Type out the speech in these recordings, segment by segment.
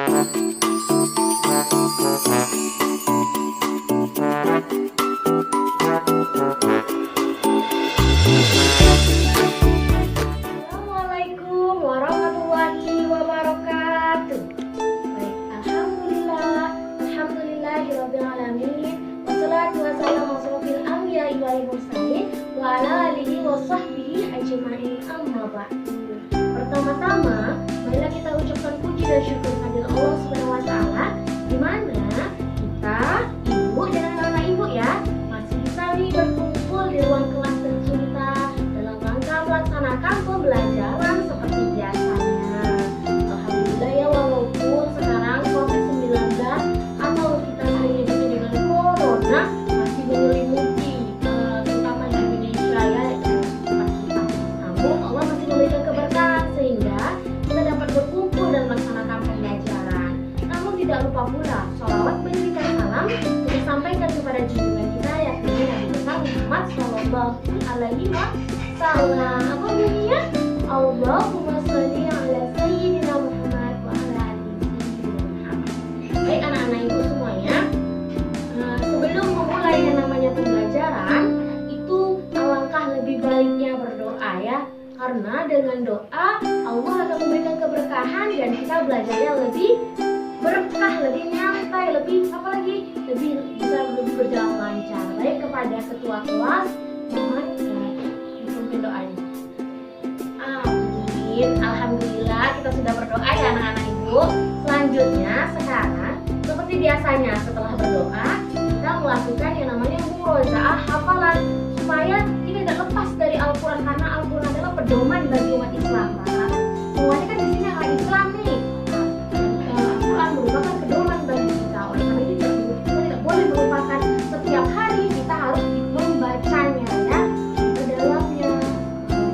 Assalamualaikum warahmatullahi wabarakatuh. Baik, alhamdulillahirobbilalamin. Wassalatu wassalamu ala asyrofil anbiya'i wal mursalin wa ala alihi wa sahbihi ajma'in, amma ba'du. Pertama-tama, marilah kita ucapkan puji dan syukur kepada Allah Subhanahu wa taala, di mana kita, ibu dan anak-anak ibu ya, masih bisa nih berkumpul di ruang kelas tercinta dalam rangka melaksanakan pembelajaran seperti biasanya. Alhamdulillah ya, walaupun sekarang COVID-19 atau kita sering disebut dengan corona masih menyelimuti terutama di Indonesia ya, tempat kita. Namun Allah masih memberikan keberkahan sehingga kita dapat berkumpul dan melaksanakan pembelajaran. Namun tidak lupa pula sholawat pendidikan salam kita sampaikan kepada junjungan kita yakni Nabi besar Muhammad Sallallahu Alaihi Wasallam. Apa bunyinya? Allahumma sholli ala sayyidina Muhammad wa ala ali sayyidina Muhammad. Baik anak-anak ibu semuanya, sebelum memulai yang namanya pembelajaran itu alangkah lebih baiknya berdoa ya, karena dengan doa Allah akan memberikan keberkahan dan kita belajarnya lebih berkah, lebih nyantai, lebih bisa lebih berjalan lancar. Baik, kepada ketua kelas mohon dipimpin doanya. Amin. Alhamdulillah kita sudah berdoa ya anak-anak ibu. Selanjutnya sekarang seperti biasanya setelah berdoa kita melakukan yang namanya murojaah hafalan supaya kita tidak lepas dari Al-Quran, karena Al-Quran adalah pedoman bagi umat Islam. Karena semuanya kan di sini adalah Islam nih. Al-Quran merupakan pedoman bagi kita. Oleh karena itu kita tidak boleh melupakan, setiap hari kita harus membacanya ya. Ke dalamnya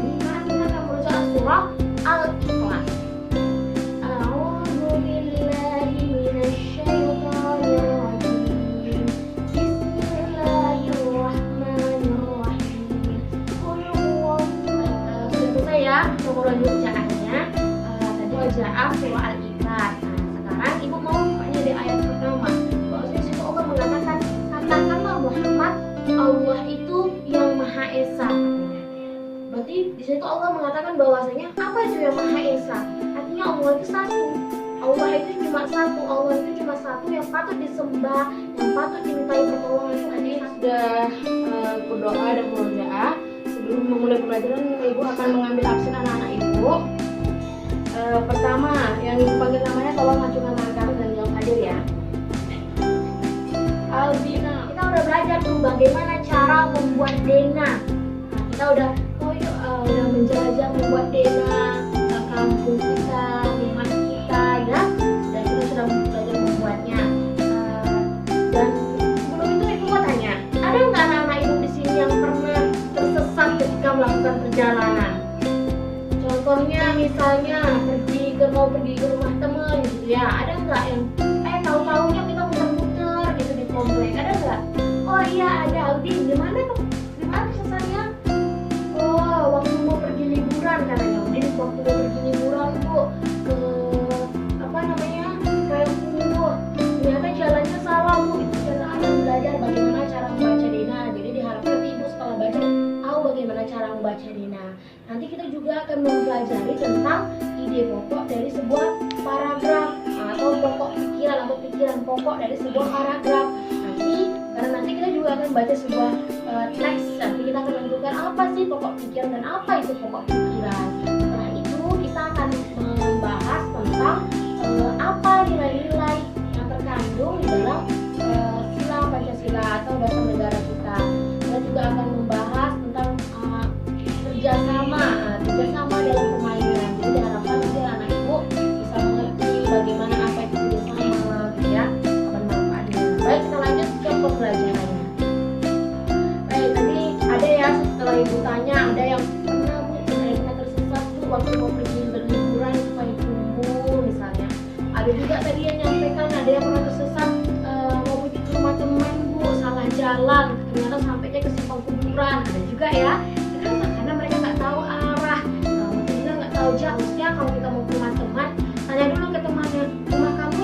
kita akan merujuk surah Al-Ikhlas. A'udzu billahi minasyaitonir rajim. Bismillahirrahmanirrahim. Qul huwallahu. Sudah selesai ya mengurangi bacaannya. Tadi wajaah surah Al-Ikhlas. Sekarang ibu mau bukanya di ayat pertama. Bahwasanya situ Allah mengatakan, katakanlah Muhammad, Allah itu yang Maha Esa. Berarti di situ Allah mengatakan bahwasanya apa itu yang Maha Esa? Artinya Allah itu satu. Allah itu cuma satu. Allah itu cuma satu yang patut disembah, yang patut dimintai pertolongan. Tadi sudah berdoa dan murojaah. Sebelum memulai pembelajaran, ibu akan mengambil absen anak-anak ibu. Pertama, yang ibu panggil namanya tolong majukan tangan kanan dan yang hadir ya. Albina, kita udah belajar tuh bagaimana cara membuat dena. Nah, kita udah menjelajah membuat dena ke kampung kita, rumah kita ya. Dan kita sudah belajar membuatnya. Dan sebelum itu ibu mau tanya, ada nggak anak-anak ibu di sini yang pernah tersesat ketika melakukan perjalanan? Contohnya misalnya mau pergi ke rumah teman gitu ya, ada nggak yang tahu-taunya kita muter-muter gitu di komplek, ada nggak? Oh iya ada. Audi, gimana susahnya? Oh, waktu mau pergi liburan katanya. Udin waktu mau pergi liburan bu ke kayak bu, ternyata jalannya salah bu. Itu cara akan belajar bagaimana cara membaca dena. Jadi diharapkan ibu setelah belajar tahu bagaimana cara membaca dena. Nanti kita juga akan mempelajari tentang ide pokok dari sebuah paragraf atau pikiran pokok dari sebuah paragraf. Nanti kita juga akan baca sebuah teks. Nanti kita akan menentukan apa sih pokok pikiran dan apa itu pokok pikiran. Setelah itu kita akan membahas tentang apa nilai-nilai yang terkandung di dalam sila Pancasila atau dasar negara kita. Kita juga akan membahas tentang kerjasama dalam permainan. Jadi diharapkan nanti anak ibu bisa mengerti bagaimana apa itu kerjasama gitu ya, apa manfaatnya. Baik, kita lanjut ke pembelajarannya. Baik, tadi ada ya setelah ibu tanya, ada yang pernah bu benar-benar tersesat bu waktu mau pergi berliburan ke Payakumbuh misalnya. Ada juga tadi yang nyampaikan ada yang pernah tersesat mau pergi ke rumah teman bu, salah jalan, ternyata sampainya ke simpang kuburan. Ada juga ya. Kenapa? Karena mereka nggak tahu arah. Kita nggak tahu jauhnya. Kalau kita mau ke rumah teman, tanya dulu ke temannya, rumah kamu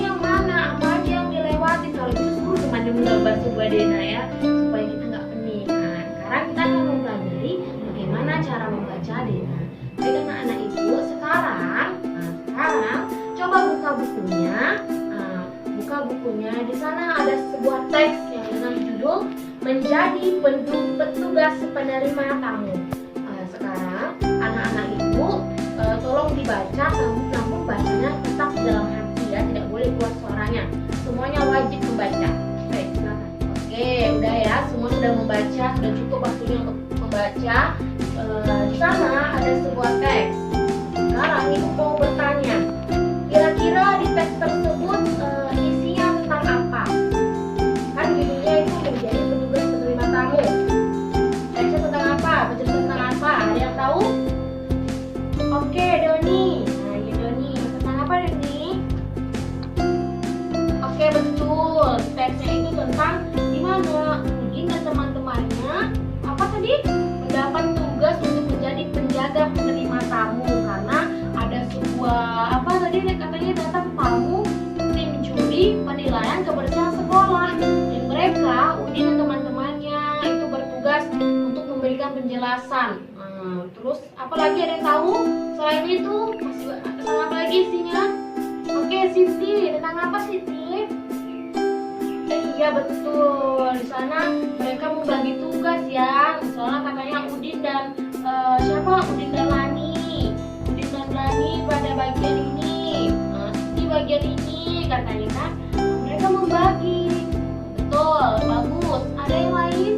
teks yang dengan judul menjadi petugas penerima tamu. Sekarang anak-anak ibu tolong dibaca, namun bacanya tetap di dalam hati ya, tidak boleh keluar suaranya. Semuanya wajib membaca. Oke, silakan. Oke, udah ya, semua sudah membaca, sudah cukup waktunya untuk membaca. Di sana ada sebuah teks. Sekarang ibu mau bertanya, kira-kira di teks tersebut isinya tentang apa? Kan judulnya itu menjadi petugas penerima tamu. Teksnya tentang apa? Bercerita tentang apa? Ada yang tahu? Oke, Doni. Nah, ya Doni. Tentang apa, Doni? Oke, betul. Teksnya itu tentang gimana Udin dan teman-temannya apa tadi? Mendapat tugas untuk menjadi penjaga penerima tamu karena ada sebuah apa tadi katanya datang tamu tim juri penilaian kebersihan sekolah dan mereka Udin dan teman-temannya itu bertugas untuk memberikan penjelasan. Terus apa lagi ada yang tahu? Selain itu masih tentang apa lagi isinya? Oke, Siti, tentang apa Siti? Iya betul, di sana mereka membagi tugas ya. Misalnya katanya Udin dan Udin dan Lani pada bagian ini, di bagian ini katanya kan. Mereka membagi, betul, bagus. Ada yang lain?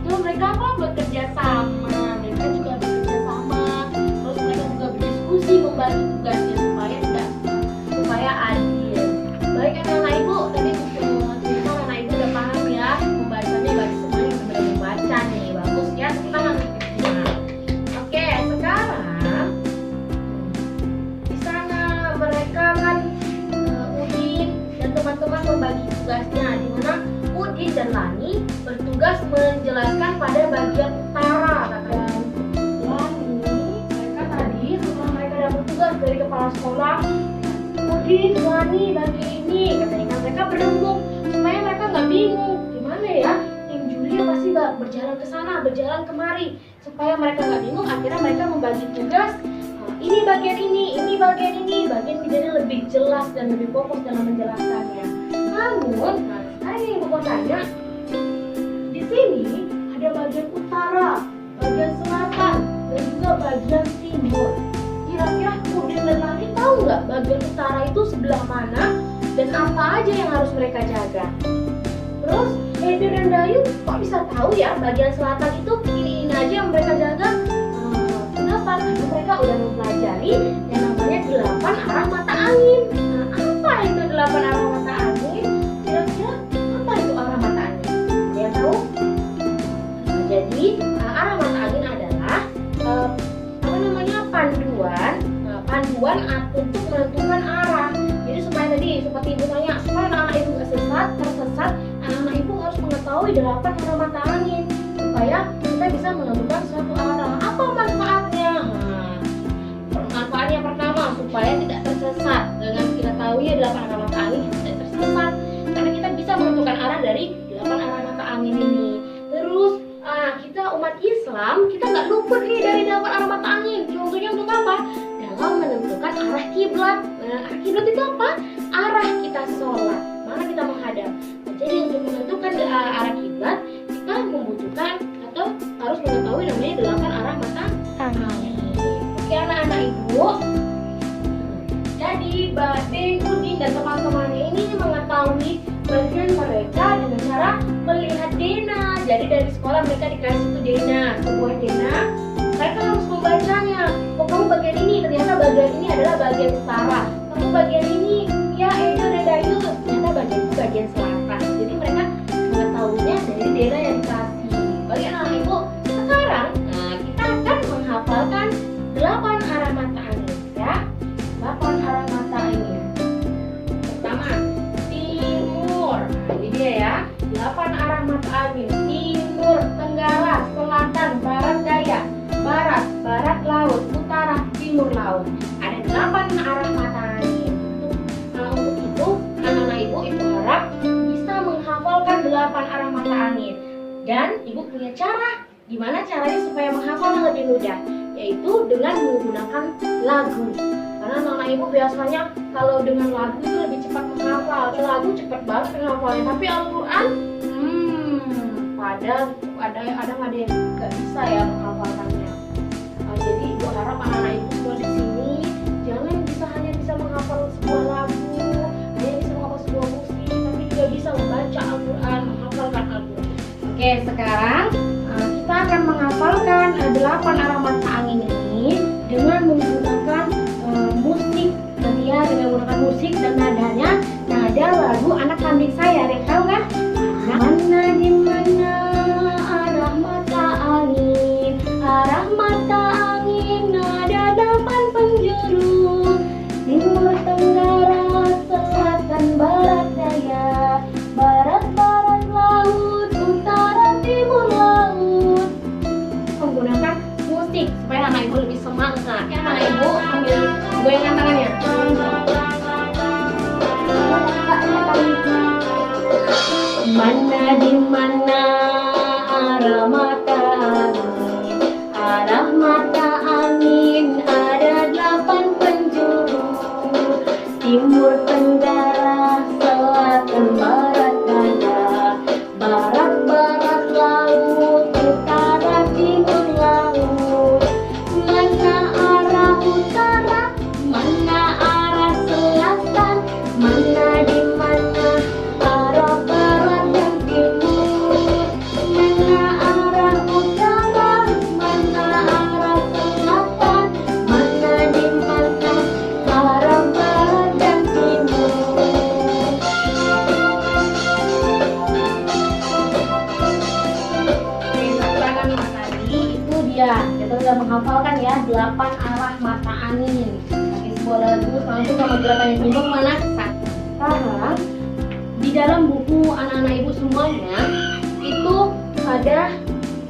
Itu mereka apa? Bekerja sama. Mereka juga bekerja sama. Terus mereka juga berdiskusi membagi tugasnya supaya adil. Baik anak-anak ibu, tadi cerita anak ibu udah paham ya membacanya, bagi semuanya yang sudah membaca nih, bagus ya, tepuk tangan untuk kita. Oke, sekarang di sana mereka kan Udin dan teman-teman membagi tugasnya, di mana Udin dan Lani bertugas menjelaskan pada bagian utara katanya. Lani, mereka tadi setelah mereka dapat tugas dari kepala sekolah, Udin, Lani bagi ini katanya kan, mereka berembuk supaya mereka nggak bingung gimana ya tim juri pasti nggak berjalan ke sana berjalan kemari, supaya mereka nggak bingung. Akhirnya mereka membagi tugas, ini bagian bagian menjadi lebih jelas dan lebih fokus dalam menjelaskannya. Namun sekarang yang mau tanya, di sini ada bagian utara, bagian selatan dan juga bagian timur. Kira-kira Udin dan Lani tahu nggak bagian utara itu sebelah mana dan apa aja yang harus mereka jaga? Terus Edo dan Dayu kok bisa tahu ya bagian selatan itu ini aja yang mereka jaga? Kenapa? Karena mereka udah mempelajari yang namanya 8 arah mata angin. Apa itu 8 arah mata angin? Kira-kira apa itu arah mata angin? Ada yang tahu? Jadi arah mata angin adalah panduan untuk menentukan arah. Jadi supaya tadi seperti ibu tanya, supaya anak-anak ibu nggak tersesat, anak-anak ibu harus mengetahui 8 arah mata angin supaya kita bisa menentukan suatu arah. Apa manfaatnya? Manfaatnya pertama supaya tidak tersesat. Dengan kita tahu ya 8 arah mata angin kita tidak tersesat karena kita bisa menentukan arah dari 8 arah mata angin ini. Terus kita umat Islam kita nggak luput nih dari 8 arah mata angin. Contohnya untuk apa? Dalam menentukan arah kiblat. Arah kiblat itu apa? Arah kita sholat, mana kita menghadap. Jadi untuk menentukan arah kiblat kita membutuhkan atau harus mengetahui namanya 8 arah mata angin. Oke anak-anak ibu. Jadi Badin, Udin dan teman-temannya ini mengetahui bagian mereka dengan cara melihat Dena. Jadi dari sekolah mereka dikasih itu Dena, sebuah Dena. Mereka harus membacanya. Oh kamu bagian ini, ternyata bagian ini adalah bagian utara. Kamu bagian ini, ya Edo dan Dayu, ternyata bagian selatan. Jadi mereka mengetahuinya dari Dena yang dikasih. Bagi anak ibu, sekarang kita akan menghafalkan 8 arah mata angin ya. 8 arah mata angin. Pertama, timur. Nah, ini dia ya. 8 arah mata angin. Timur, tenggara, selatan, barat daya. Barat laut, utara, timur laut. Ada 8 arah mata angin. Untuk itu, anak-anak ibu harap bisa menghafalkan 8 arah mata angin. Dan ibu punya cara. Gimana caranya supaya menghafal lebih mudah? Yaitu dengan menggunakan lagu. Karena anak-anak ibu biasanya kalau dengan lagu itu lebih cepat menghafal. menghafal. Lagu cepet banget menghafalnya, tapi Al-Quran ada nggak deh nggak bisa ya menghafalkannya. Jadi ibu harap anak-anak ibu semua di sini jangan hanya bisa menghafal sebuah lagu, hanya bisa menghafal sebuah musik, tapi juga bisa membaca Al-Quran, menghafalkan Al-Quran. Oke, sekarang kita akan menghafalkan 8 arah mata angin ini dengan menggunakan musik. Nanti ya, dengan menggunakan musik dan nadanya nada lagu Anak Kambing Saya. Ada yang tahu kan? Mana di mana arah mata angin ada 8 penjuru, timur, tenggara, selatan, barat, daya, barat, laut, utara, timur, laut. Menggunakan musik supaya anak ibu lebih semangat. Ya, anak ibu ambil goyangan tangannya. Mana di mana arah mata angin ada 8 penjuru, timur, tenggara, selatan, barat, daya, barat, laut, utara, timur, laut. Mana arah utara, mana arah selatan, mana di mana arah barat dan timur. Mana arah utara, mana arah selatan, mana di mana arah barat dan timur. Keterangan tadi itu dia. Kita sudah menghafalkan ya 8 arah mata angin. Pakai sebuah lagu langsung sama gerakan yang timbul mana? Sekarang di dalam buku anak-anak ibu semuanya itu ada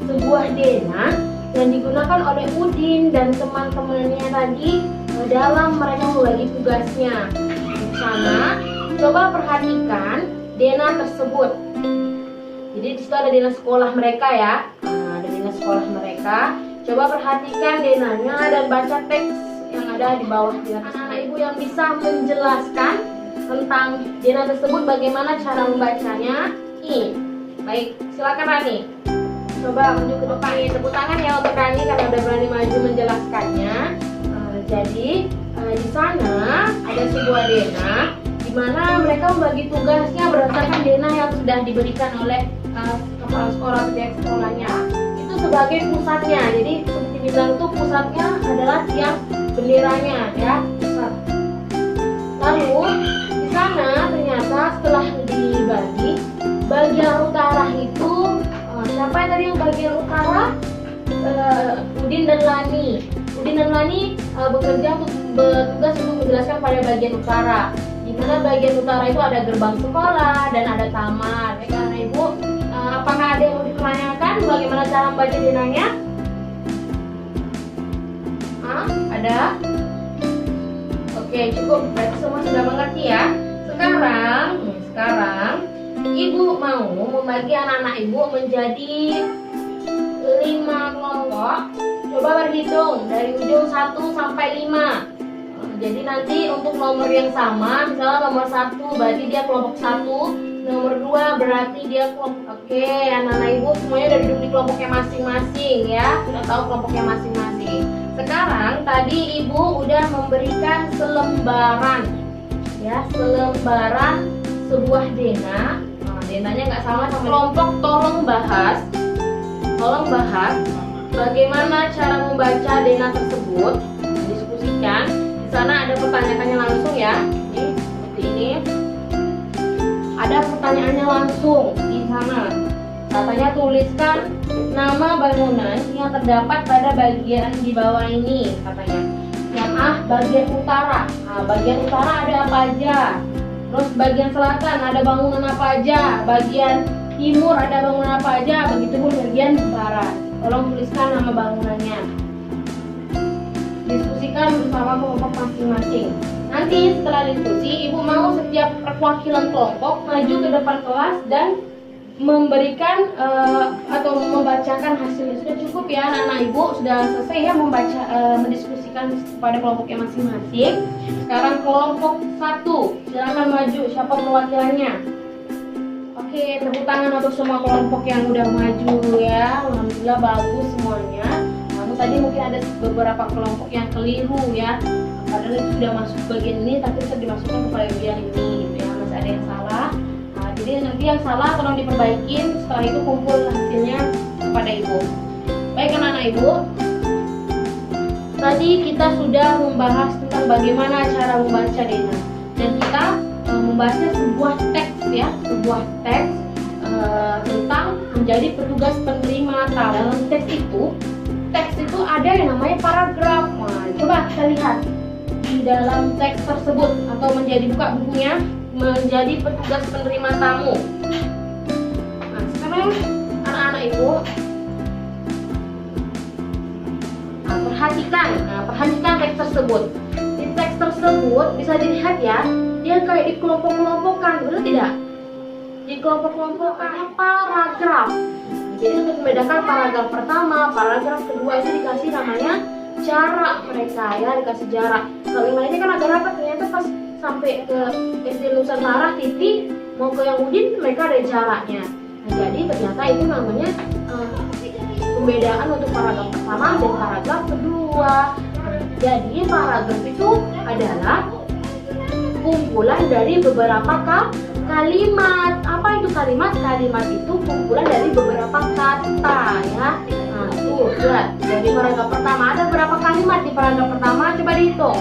sebuah dena yang digunakan oleh Udin dan teman-temannya tadi dalam mereka membagi tugasnya. Di sana coba perhatikan dena tersebut. Jadi di situ ada dena sekolah mereka ya. Ada dena sekolah mereka. Coba perhatikan denanya dan baca teks yang ada di bawah dena. Anak-anak ibu yang bisa menjelaskan tentang dena tersebut bagaimana cara membacanya. Baik, silakan Rani. Coba maju ke depan nih, tepuk tangan ya untuk Rani karena udah berani maju menjelaskannya. Jadi di sana ada sebuah dena di mana mereka membagi tugasnya berdasarkan dena yang sudah diberikan oleh kepala sekolah pihak sekolahnya. Itu sebagai pusatnya. Jadi seperti bilang tuh pusatnya adalah tiang benderanya ya, pusat. Lalu di sana ternyata setelah dibagi bagian utara itu siapa yang tadi yang bagian utara? Udin dan Lani. Udin dan Lani bekerja untuk bertugas untuk menjelaskan pada bagian utara. Di mana bagian utara itu ada gerbang sekolah dan ada taman. Karena ibu, apakah ada yang mau ditanyakan bagaimana cara membaca denanya? Ada? Oke, cukup. Berarti semua sudah mengerti ya. Sekarang ibu mau membagi anak-anak ibu menjadi 5 kelompok. Coba berhitung dari ujung 1 sampai 5. Jadi nanti untuk nomor yang sama, misalnya nomor 1 berarti dia kelompok 1, nomor 2 berarti dia kelompok. Oke, anak-anak ibu semuanya udah duduk di kelompoknya masing-masing ya. Sudah tahu kelompoknya masing-masing. Sekarang tadi ibu udah memberikan selembaran ya, selembaran sebuah dena. Denanya nggak sama kelompok. Tolong bahas bagaimana cara membaca dena tersebut. Diskusikan. Di sana ada pertanyaannya langsung ya. Ini seperti ini. Ada pertanyaannya langsung di sana. Katanya tuliskan nama bangunan yang terdapat pada bagian di bawah ini katanya. Yang bagian utara. Bagian utara ada apa aja? Terus bagian selatan ada bangunan apa aja? Bagian timur ada bangunan apa aja? Begitu pun bagian barat. Tolong tuliskan nama bangunannya. Diskusikan bersama kelompok masing-masing. Nanti setelah diskusi, ibu mau setiap perwakilan kelompok maju ke depan kelas dan memberikan atau membacakan hasilnya. Sudah cukup ya anak-anak ibu, sudah selesai ya membaca, mendiskusikan pada kelompoknya masing-masing. Sekarang kelompok 1, silakan maju, siapa perwakilannya? Oke, tepuk tangan untuk semua kelompok yang udah maju ya. Alhamdulillah bagus semuanya. Namun tadi mungkin ada beberapa kelompok yang keliru ya, padahal itu sudah masuk bagian ini tapi bisa dimasukkan ke bagian ini gitu ya. Masih ada yang salah. Jadi nanti yang salah tolong diperbaikin, setelah itu kumpul hasilnya kepada ibu. Baik anak-anak ibu, tadi kita sudah membahas tentang bagaimana cara membaca Dena, dan kita membahasnya sebuah teks ya, sebuah teks tentang menjadi petugas penerima tamu. Dalam teks itu ada yang namanya paragraf. Nah, coba kita lihat di dalam teks tersebut, atau buka bukunya, menjadi petugas penerima tamu. Nah, sekarang anak-anak ibu, perhatikan teks tersebut. Di teks tersebut bisa dilihat ya, dia kayak dikelompok-kelompokkan, betul tidak? Dikelompok-kelompokkan paragraf. Jadi untuk membedakan paragraf pertama, paragraf kedua itu dikasih namanya jarak mereka ya, dikasih jarak. Kalau yang lainnya kan agak rapat, ternyata pas sampai ke SD Nusantara titik mau ke yang Udin mereka ada jaraknya. Nah, jadi ternyata itu namanya pembedaan untuk paragraf pertama dan paragraf kedua. Jadi paragraf itu adalah kumpulan dari beberapa kalimat. Apa itu kalimat? Kalimat itu kumpulan dari beberapa kata ya. Nah, tuh lihat. Jadi paragraf pertama ada berapa kalimat di paragraf pertama? Coba dihitung.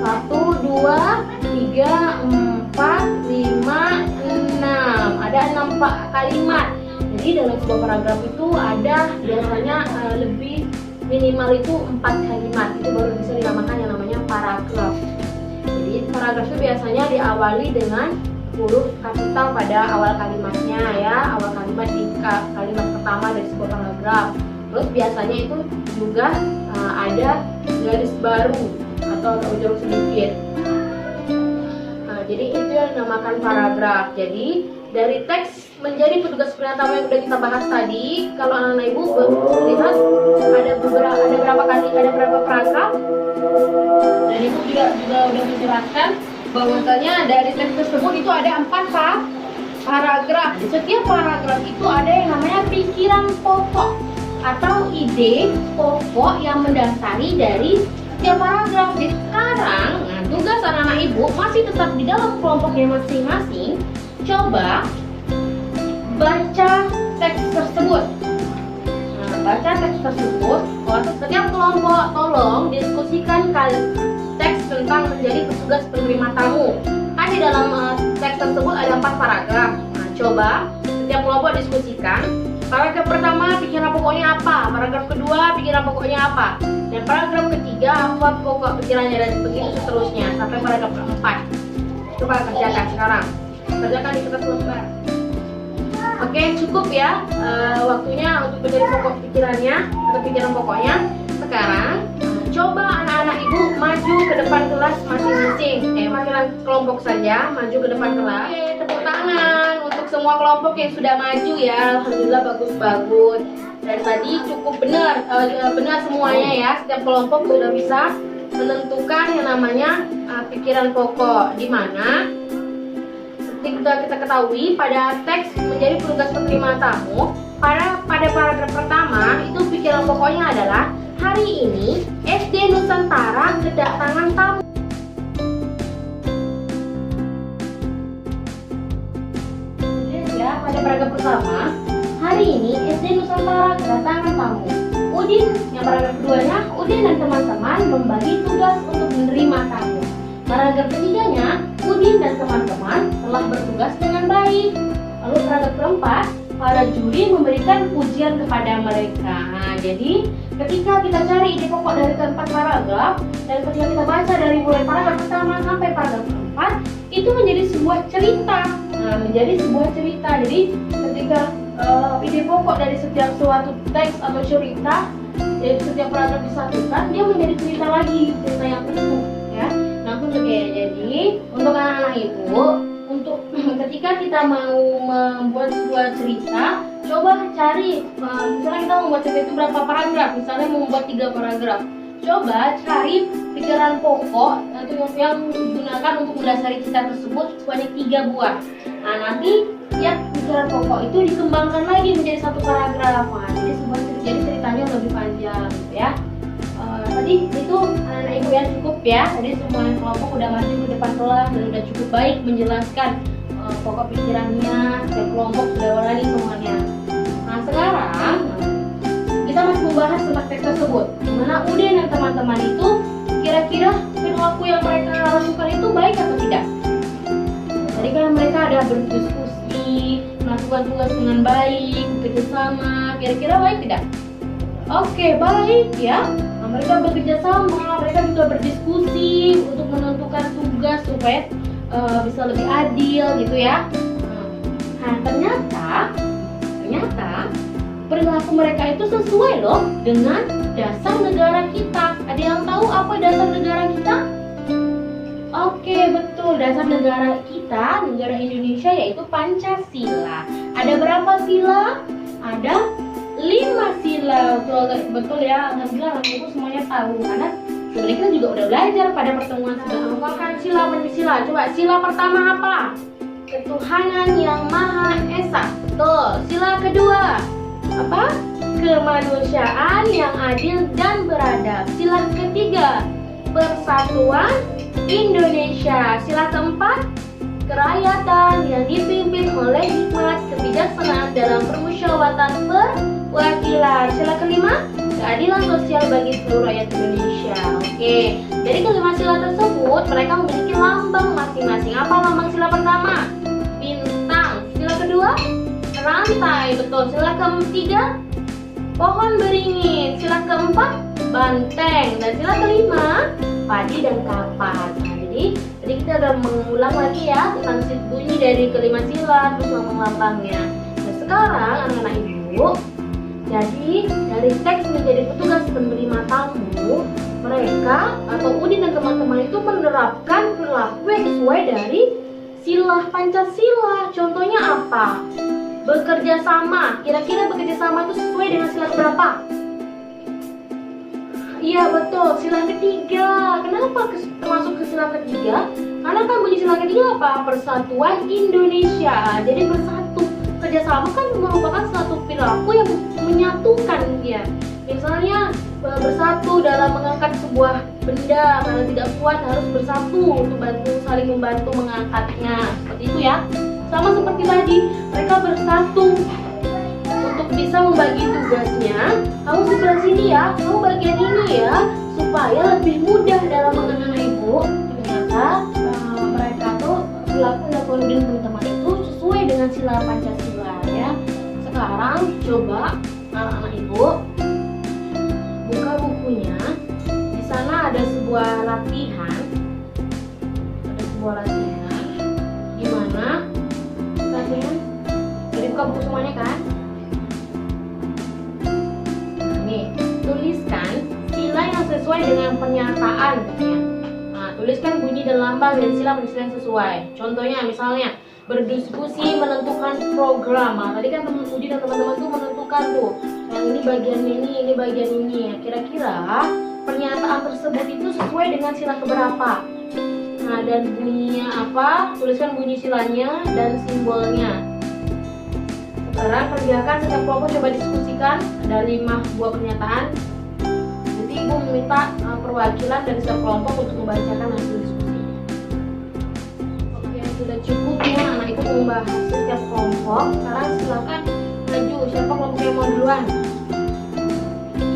1, 2, 3, 4, 5, 6. Ada 6 kalimat. Jadi dalam sebuah paragraf itu ada biasanya lebih minimal itu 4 kalimat. Itu baru bisa dinamakan yang namanya paragraf. Jadi paragraf itu biasanya diawali dengan huruf kapital pada awal kalimatnya ya. Awal kalimat di kalimat pertama dari sebuah paragraf. Terus biasanya itu juga ada garis baru atau ujung sedikit. Nah, jadi itu yang dinamakan paragraf. Jadi dari teks menjadi petugas penerima tamu yang sudah kita bahas tadi, kalau anak-anak ibu lihat ada berapa paragraf, dan ibu juga udah menjelaskan bahwasanya dari teks tersebut itu ada 4 paragraf. Di setiap paragraf itu ada yang namanya pikiran pokok atau ide pokok yang mendasari dari setiap paragraf. Jadi sekarang, tugas anak-anak ibu masih tetap di dalam kelompoknya masing-masing. Coba baca teks tersebut. Baca teks tersebut. Setiap kelompok tolong diskusikan teks tentang menjadi petugas penerima tamu. Kan di dalam teks tersebut ada 4 paragraf. Nah, coba setiap kelompok diskusikan. Paragraf pertama pikiran pokoknya apa? Paragraf kedua pikiran pokoknya apa? Dan paragraf ketiga apa pokok pikirannya, dan begitu seterusnya sampai paragraf keempat. Coba kerjakan sekarang. Kerjakan di kertas lembar. Oke, cukup ya waktunya untuk menjadi pokok pikirannya atau pikiran pokoknya. Sekarang coba anak-anak ibu maju ke depan kelas masing-masing. Wakilan kelompok saja maju ke depan kelas. Oke, tepuk tangan untuk semua kelompok yang sudah maju ya. Alhamdulillah bagus-bagus. Dan tadi cukup benar semuanya ya. Setiap kelompok sudah bisa menentukan yang namanya pikiran pokok, di mana kita ketahui pada teks menjadi petugas penerima tamu, pada paragraf pertama itu pikiran pokoknya adalah hari ini SD Nusantara kedatangan tamu. Ya, pada paragraf pertama, hari ini SD Nusantara kedatangan tamu. Udin, yang paragraf keduanya, Udin dan teman-teman membagi tugas untuk menerima tamu. Paragraf ketiganya, Udin dan teman-teman telah bertugas dengan baik. Lalu paragraf keempat, para juri memberikan pujian kepada mereka. Nah, jadi ketika kita cari ide pokok dari keempat paragraf, dan ketika kita baca dari mulai paragraf pertama sampai paragraf keempat, itu menjadi sebuah cerita. Nah, menjadi sebuah cerita. Jadi ketika ide pokok dari setiap suatu teks atau cerita, dari setiap paragraf disatukan, dia menjadi cerita lagi, cerita yang utuh ya. Nah, jadi untuk anak-anak ibu, untuk ketika ketika kita mau membuat sebuah cerita, coba cari, misalnya kita membuat cerita itu berapa paragraf, misalnya membuat 3 paragraf. Coba cari pikiran pokok yang digunakan untuk mendasari cerita tersebut sebanyak 3 buah. Nah, nanti tiap pikiran pokok itu dikembangkan lagi menjadi 1 paragraf. Nah, jadi ceritanya lebih panjang gitu ya. Tadi itu anak-anak ibu yang cukup ya. Tadi semua kelompok udah maju ke depan kelas dan udah cukup baik menjelaskan pokok pikirannya. Setiap kelompok sudah berani semuanya. Nah, sekarang kita masih membahas tentang teks tersebut. Dimana Udin dan teman-teman itu kira-kira perilaku yang mereka lakukan itu baik atau tidak? Tadi kan mereka ada berdiskusi, melakukan tugas dengan baik, bekerjasama. Kira-kira baik tidak? Oke, baik ya. Nah, mereka bekerja sama, mereka juga berdiskusi untuk menentukan tugas supaya bisa lebih adil gitu ya. Nah, ternyata perilaku mereka itu sesuai loh dengan dasar negara kita. Ada yang tahu apa dasar negara kita? Oke, betul. Dasar negara kita, negara Indonesia, yaitu Pancasila. Ada berapa sila? Ada 5 sila. Betul ya. Alhamdulillah ibu semuanya tahu karena sebenarnya kita juga udah belajar pada pertemuan sebelumnya. Apakah sila Pancasila? Coba sila pertama apa? Ketuhanan yang Maha Esa. Betul. Sila kedua apa? Kemanusiaan yang adil dan beradab. Sila ketiga, persatuan Indonesia. Sila keempat, kerakyatan yang dipimpin oleh hikmat kebijaksanaan dalam permusyawaratan perwakilan. Sila kelima, keadilan sosial bagi seluruh rakyat Indonesia. Oke, dari kelima sila tersebut mereka memiliki lambang masing-masing. Apa lambang sila pertama? Bintang. Sila kedua, rantai. Betul. Sila ketiga, pohon beringin. Sila keempat, banteng. Dan sila kelima, padi dan kapas. Nah, jadi kita udah mengulang lagi ya tentang bunyi dari kelima sila terus lambang-lambangnya. Nah, sekarang anak-anak ibu, jadi dari teks menjadi petugas penerima tamu, mereka atau Udin dan teman-teman itu menerapkan perilaku yang sesuai dari sila Pancasila. Contohnya apa? Bekerja sama. Kira-kira bekerja sama itu sesuai dengan sila berapa? Iya betul, sila ketiga. Kenapa termasuk ke sila ketiga? Karena kan bunyi sila ketiga apa? Persatuan Indonesia. Jadi bersatu. Kerjasama kan merupakan suatu perilaku yang menyatukan dia. Misalnya bersatu dalam mengangkat sebuah benda, karena tidak kuat harus bersatu untuk saling membantu mengangkatnya. Seperti itu ya. Sama seperti tadi, mereka bersatu untuk bisa membagi tugasnya. Kamu sebelah sini ya, kamu bagian ini ya, supaya lebih mudah dalam mengenal ibu. Ternyata mereka tuh perilaku yang Udin teman-teman itu sesuai dengan sila Pancasila ya. Sekarang coba anak-anak ibu buka bukunya. Di sana ada sebuah latihan. Di mana latihan? Jadi buka buku semuanya kan? Tuliskan sila yang sesuai dengan pernyataan katanya. Nah, tuliskan bunyi dan lambang dan sila yang sesuai. Contohnya misalnya berdiskusi menentukan program. Nah, tadi kan Udin dan teman-teman tuh menentukan tuh yang ini bagian ini bagian ini. Kira-kira pernyataan tersebut itu sesuai dengan sila keberapa? Nah, dan bunyinya apa? Tuliskan bunyi silanya dan simbolnya. Sekarang kerjakan setiap kelompok, coba diskusikan. Ada 5 buah pernyataan. Nanti ibu meminta perwakilan dari setiap kelompok untuk membacakan hasil diskusi. Oke, sudah cukup ya anak ibu membahas setiap kelompok. Sekarang silakan maju. Siapa kelompok yang mau duluan?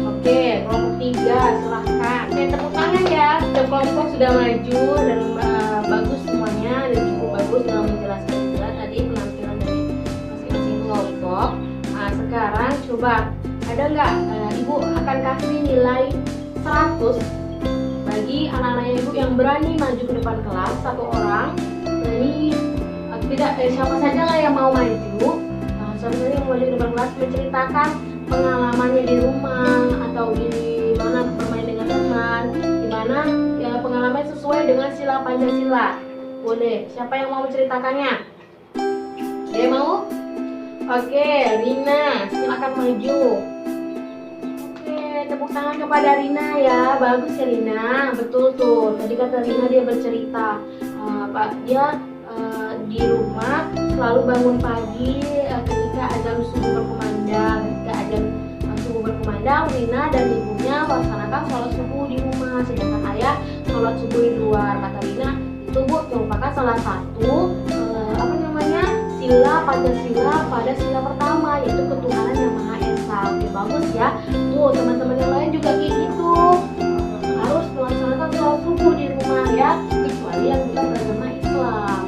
Oke, kelompok 3 silahkan. Oke, tepuk tangan ya. Setiap kelompok sudah maju dan bagus semuanya dan cukup bagus dalam menjelaskan juga tadi penampilan dari masing-masing kelompok. Nah, sekarang coba ada nggak ibu akan kasih nilai 100 bagi anak-anak ibu yang berani maju ke depan kelas, 1 orang. Jadi tidak siapa saja lah yang mau maju. Nah, siapa saja yang mau maju ke depan kelas menceritakan pengalamannya di rumah atau di mana bermain dengan teman, di mana ya pengalaman sesuai dengan sila Pancasila. Boleh. Siapa yang mau menceritakannya? Ada yang mau? Oke, Rina, silakan maju. Oke, tepuk tangan kepada Rina ya. Bagus ya Rina, betul tuh. Tadi kata Rina dia bercerita, Pak dia di rumah selalu bangun pagi ketika azan subuh berkumandang. Ketika azan subuh berkumandang, Rina dan ibunya melaksanakan sholat subuh di rumah, sedangkan ayah sholat subuh di luar. Kata Rina, itu Bu merupakan salah satu sila Pancasila pada sila pertama, yaitu ketuhanan yang Maha Esa. Oke, bagus ya. Tuh teman-teman yang lain juga kayak gitu, harus melaksanakan sholat subuh di rumah ya, kecuali yang bukan beragama Islam.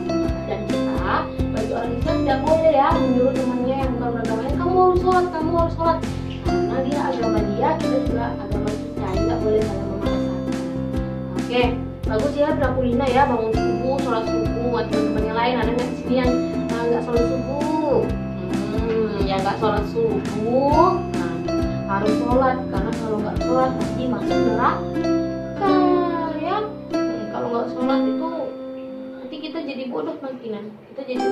Dan kita bagi orang Islam tidak boleh ya menyuruh temannya yang bukan beragama Islam, kamu harus sholat, karena dia agama dia, kita juga agama kita, nggak boleh saling memaksakan. Oke, bagus ya berlaku Rina ya, bangun subuh, sholat subuh. Teman-teman yang lain ada nggak di sini yang nggak sholat subuh? Yang nggak sholat subuh, harus sholat, karena kalau nggak sholat nanti masuk neraka ya. Kalau nggak sholat itu nanti kita jadi bodoh nantinya, kita jadi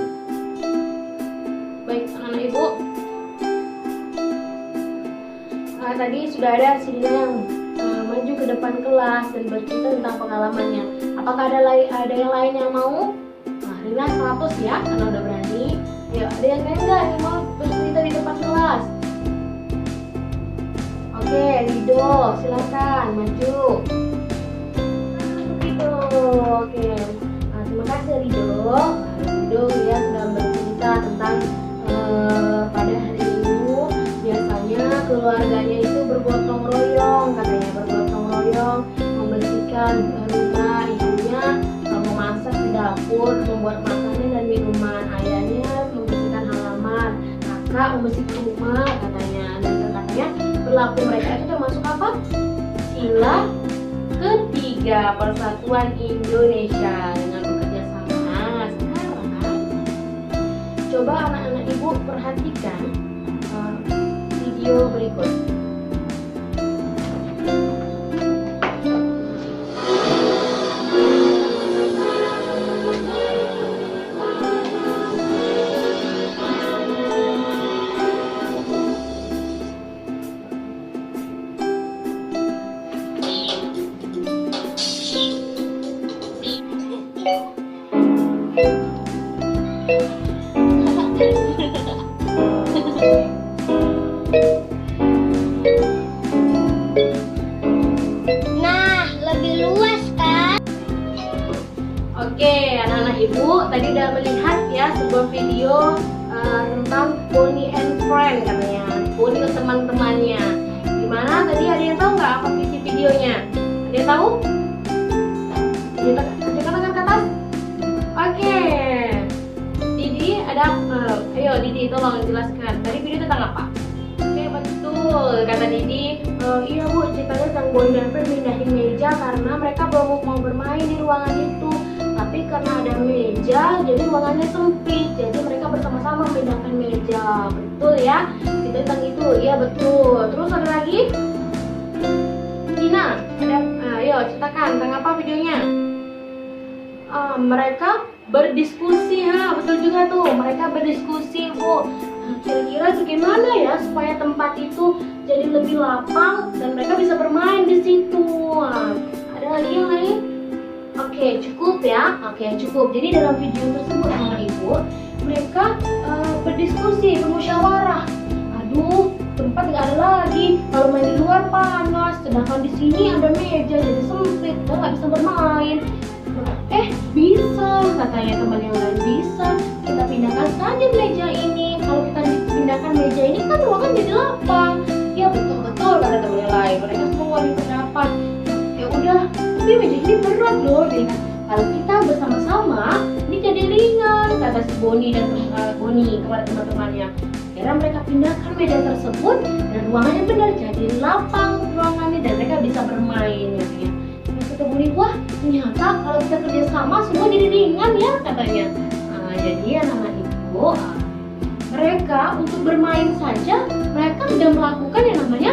baik. Anak-anak ibu, tadi sudah ada Sirina yang maju ke depan kelas dan bercerita tentang pengalamannya. Apakah ada yang lain yang mau? Rina 100 ya, karena udah berani. Ya, ada yang lain nggak yang mau bercerita di depan kelas? Oke, Rido, silakan maju. Rido, oke. Terima kasih Rido. Rido ya sudah bercerita tentang pada hari Minggu biasanya keluarganya itu bergotong royong, katanya bergotong royong membersihkan rumah. Ibunya memasak di dapur, membuat makanan dan minuman. Ayahnya membersihkan halaman, kakak membersihkan rumah katanya. Dan katanya berlaku mereka itu termasuk apa? Sila ketiga Persatuan Indonesia dengan bekerja sama. Sekarang coba anak-anak ibu perhatikan video berikut. Oke, anak-anak ibu tadi udah melihat ya sebuah video tentang Bonnie and Friend katanya. Bonnie dan teman-temannya. Gimana? Tadi ada yang tahu nggak apa visi videonya? Ada yang tahu? Tunjukkan tangan ke atas. Oke. Didi ada, ayo Didi tolong jelaskan. Tadi video tentang apa? Oke, betul kata Didi. Iya Bu, ceritanya tentang Bonnie dan Friend pindahin meja karena mereka belum mau bermain di ruangan itu. Tapi karena ada meja, jadi ruangannya sempit. Jadi mereka bersama-sama memindahkan meja. Betul ya? Kita tentang itu. Iya betul. Terus ada lagi? Tina, ada? Ayo ceritakan tentang apa videonya? Mereka berdiskusi, betul juga tuh. Mereka berdiskusi, Bu. Kira-kira bagaimana ya supaya tempat itu jadi lebih lapang dan mereka bisa bermain di situ. Ada lagi yang lain? Oke, cukup ya. Oke, cukup. Jadi dalam video tersebut anak ibu, mereka berdiskusi, bermusyawarah. Aduh, tempat nggak ada lagi. Kalau main di luar panas, sedangkan di sini ada meja jadi sempit, kita nggak bisa bermain. Bisa, katanya teman yang lain, bisa. Kita pindahkan saja meja ini. Kalau kita pindahkan meja ini kan ruangan jadi lapang. Ya betul-betul kata teman yang lain. Mereka semua berpendapat. Ya udah. Tapi meja ini berat loh, kalau kita bersama-sama ini jadi ringan, kata si Bonnie dan Bonnie kepada teman-temannya. Akhirnya mereka pindahkan meja tersebut dan ruangannya benar jadi lapang ruangannya dan mereka bisa bermain katanya. Kata Bonnie, wah ternyata kalau kita kerjasama semua jadi ringan ya katanya. Jadi anak-anak ibu, mereka untuk bermain saja mereka sudah melakukan yang namanya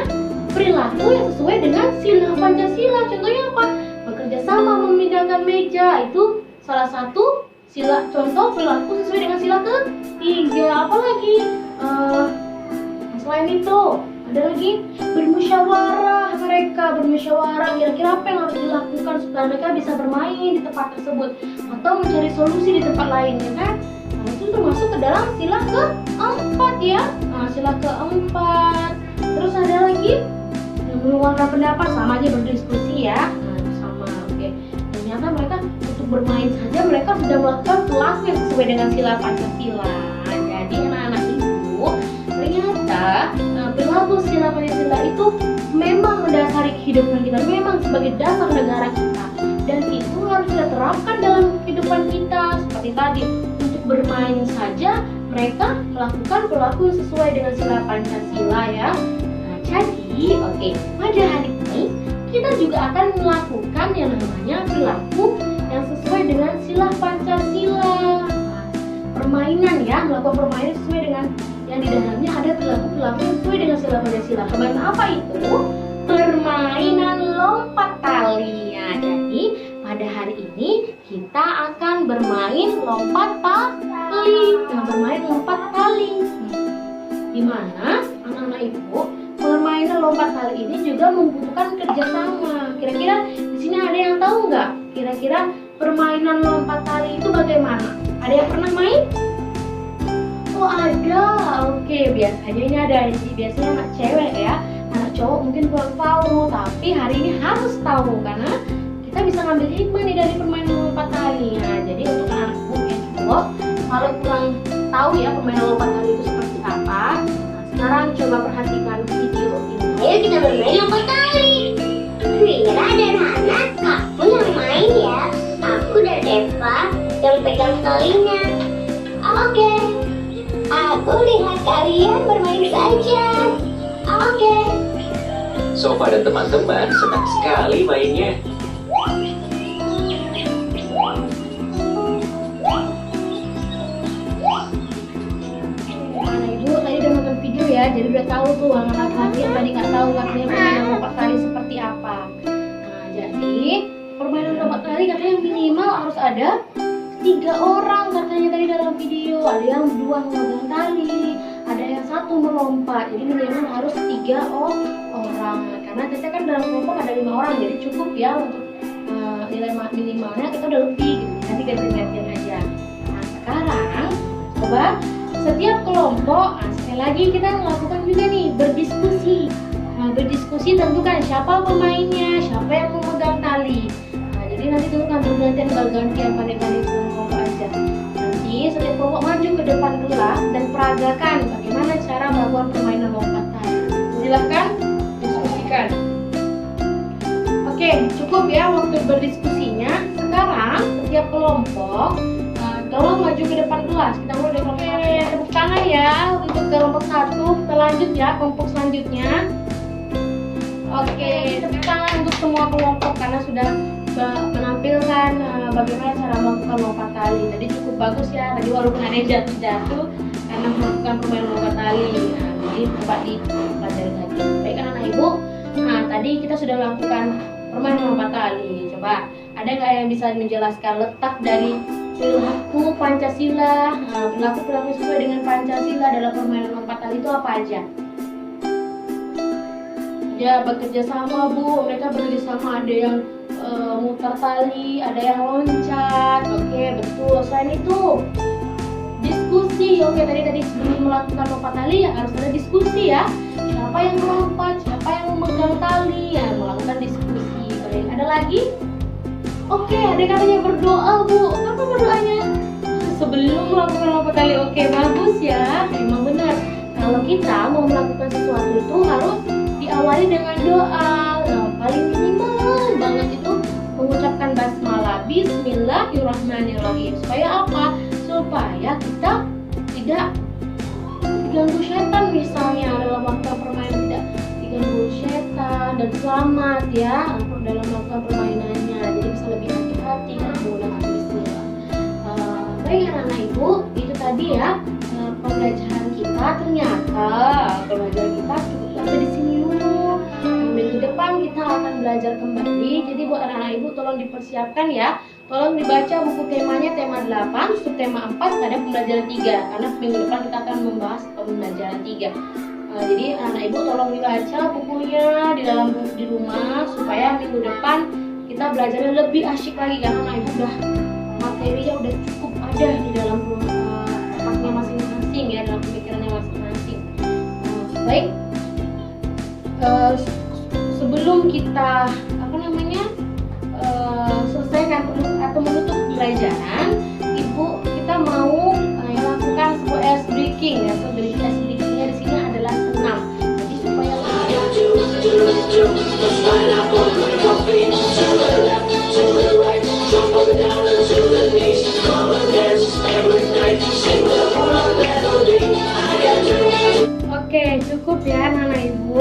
perilaku yang sesuai dengan sila Pancasila. Contohnya apa? Bekerja sama memindahkan meja, itu salah satu sila contoh perilaku sesuai dengan sila ketiga. Apalagi selain itu ada lagi bermusyawarah. Mereka bermusyawarah kira-kira apa yang harus dilakukan supaya mereka bisa bermain di tempat tersebut atau mencari solusi di tempat lain, ya kan? Nah, itu termasuk ke dalam sila keempat ya. Nah, sila keempat. Terus ada lagi meluangkan pendapat, sama aja berdiskusi ya. Nah, sama. Oke. Ternyata mereka untuk bermain saja mereka sudah melakukan perilaku yang sesuai dengan sila Pancasila. Jadi anak-anak ibu, ternyata perilaku sila Pancasila itu memang mendasari kehidupan kita, memang sebagai dasar negara kita, dan itu harus kita terapkan dalam kehidupan kita. Seperti tadi, untuk bermain saja mereka melakukan perilaku yang sesuai dengan sila Pancasila ya. Nah, jadi pada hari ini kita juga akan melakukan yang namanya perilaku yang sesuai dengan sila Pancasila. Nah, permainan ya, melakukan permainan sesuai dengan yang di dalamnya ada perilaku-perilaku yang sesuai dengan sila Pancasila. Permainan apa itu? Permainan lompat tali. Ya, jadi pada hari ini kita akan bermain lompat tali. Nah, bermain lompat tali. Di mana anak-anak ibu, permainan lompat tali ini juga membutuhkan kerjasama. Kira-kira di sini ada yang tahu nggak? Kira-kira permainan lompat tali itu bagaimana? Ada yang pernah main? Oh ada, oke, biasanya ini ada biasanya anak cewek ya, anak cowok mungkin kurang tahu, tapi hari ini harus tahu karena kita bisa ngambil hikmah nih dari permainan lompat tali. Nah, jadi untuk anak ibu yang cowok, kalau kurang tahu ya permainan lompat tali itu seperti apa, nah, sekarang coba perhatikan video ini. Ayo kita bermain lompat tali. Wira dan Hana, kamu yang main ya. Aku dan Eva yang pegang talinya. Oke. Aku lihat kalian bermain saja. Oke. Sofa dan teman-teman senang sekali mainnya. Anak ibu tadi udah nonton video ya, jadi udah tahu tuh anak laki-laki yang tadi nggak tahu katanya permainan lompat tali seperti apa. Nah, jadi permainan lompat tali katanya minimal harus ada 3 orang katanya tadi dalam video. Ada yang 2 memegang tali, ada yang 1 melompat. Jadi minimal harus 3 orang. Karena kita kan dalam kelompok ada 5 orang, jadi cukup ya untuk nilai minimalnya kita udah lebih gitu. Nanti ganti-gantian aja. Nah, sekarang coba setiap kelompok, sekali lagi kita melakukan juga nih berdiskusi. Nah, berdiskusi tentukan siapa pemainnya, siapa yang memegang tali. Nah, jadi nanti tentukan bergantian pandai-pandai kelompok aja. Nanti setiap kelompok maju ke depan kelas dan peragakan bagaimana cara melakukan permainan lompat tali. Silahkan diskusikan. Oke, cukup ya waktu berdiskusinya. Sekarang setiap kelompok tolong maju ke depan kelas. Kita mulai dari kelompok tepuk tangan ya untuk kelompok 1. Kita lanjut ya kelompok selanjutnya. Oke, tepuk tangan untuk semua kelompok karena sudah menampilkan bagaimana cara melakukan lompat tali. Tadi cukup bagus ya. Tadi walaupun ada yang jatuh-jatuh karena melakukan permainan lompat tali. Nah, jadi coba dipelajari lagi. Baik anak-anak ibu. Nah, tadi kita sudah melakukan permainan lompat tali. Coba ada nggak yang bisa menjelaskan letak dari perilaku Pancasila, perilaku sesuai dengan Pancasila dalam permainan lompat tali itu apa aja? Ya, bekerja sama Bu, mereka bekerja sama, ada yang mutar tali, ada yang loncat. Oke, betul. Selain itu diskusi. Oke, tadi sebelum melakukan lompat tali ya harus ada diskusi ya. Siapa yang melompat, siapa yang memegang tali, ya melakukan diskusi. Oke, ada lagi? Oke, ada katanya berdoa Bu. Apa berdoanya? Sebelum melakukan lompat tali. Oke, bagus ya. Memang benar. Kalau kita mau melakukan sesuatu itu harus diawali dengan doa. Nah, paling minimal banget itu mengucapkan basmalah, Bismillahirrahmanirrahim. Supaya apa? Supaya kita tidak diganggu setan misalnya dalam melakukan permainan, tidak diganggu setan dan selamat ya dalam melakukan permainannya. Jadi bisa lebih hati-hati kan menggunakan bismillah. Baik anak-anak ibu, itu tadi ya pembelajaran kita. Ternyata pembelajaran kita cukup sampai di sini dulu. Minggu depan kita akan belajar kembali. Jadi buat anak-anak ibu tolong dipersiapkan ya Tolong dibaca buku temanya tema 8, subtema 4 pada pembelajaran 3 karena minggu depan kita akan membahas pembelajaran 3. Jadi anak ibu tolong dibaca bukunya di rumah supaya minggu depan kita belajarnya lebih asyik lagi karena anak ibu udah materinya udah cukup ada di dalam otaknya masing-masing ya, dalam pemikirannya masing-masing. Baik, sebelum kita selesaikan atau menutup pelajaran, kita mau lakukan sebuah ice breaking ya. So, ice breakingnya di sini adalah senam. Jadi supaya Oke, cukup ya anak ibu,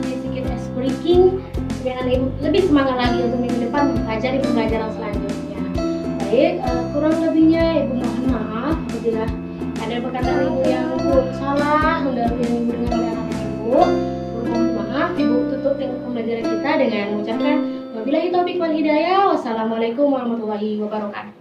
sedikit ice breaking supaya anak ibu lebih semangat lagi untuk minggu depan mempelajari pembelajaran selanjutnya. Baik, kurang lebihnya ibu mohon maaf apabila ada perkataan ibu yang salah yang ibu dengar oleh anak ibu. Mohon maaf, ibu tutup pembelajaran kita dengan mengucapkan wabillahi taufiq wal hidayah. Wassalamualaikum warahmatullahi wabarakatuh.